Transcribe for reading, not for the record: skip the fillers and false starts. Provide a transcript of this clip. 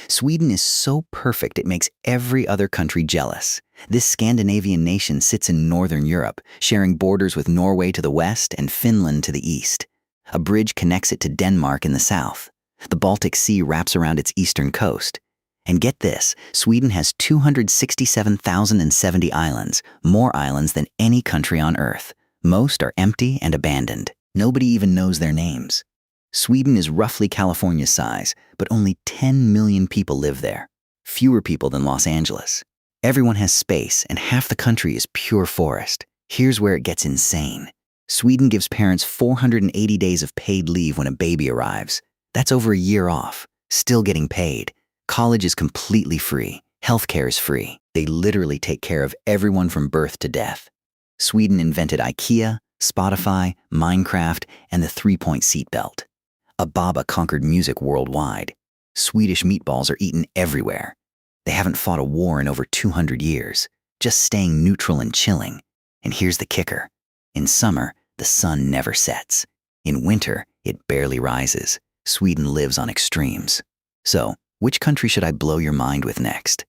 Sweden is so perfect it makes every other country jealous. This Scandinavian nation sits in northern Europe, sharing borders with Norway to the west and Finland to the east. A bridge connects it to Denmark in the south. The Baltic Sea wraps around its eastern coast. And get this, Sweden has 267,070 islands, more islands than any country on Earth. Most are empty and abandoned. Nobody even knows their names. Sweden is roughly California's size, but only 10 million people live there. Fewer people than Los Angeles. Everyone has space, and half the country is pure forest. Here's where it gets insane. Sweden gives parents 480 days of paid leave when a baby arrives. That's over a year off, still getting paid. College is completely free. Healthcare is free. They literally take care of everyone from birth to death. Sweden invented IKEA, Spotify, Minecraft, and the three-point seatbelt. Ababa conquered music worldwide. Swedish meatballs are eaten everywhere. They haven't fought a war in over 200 years, just staying neutral and chilling. And here's the kicker. In summer, the sun never sets. In winter, it barely rises. Sweden lives on extremes. So, which country should I blow your mind with next?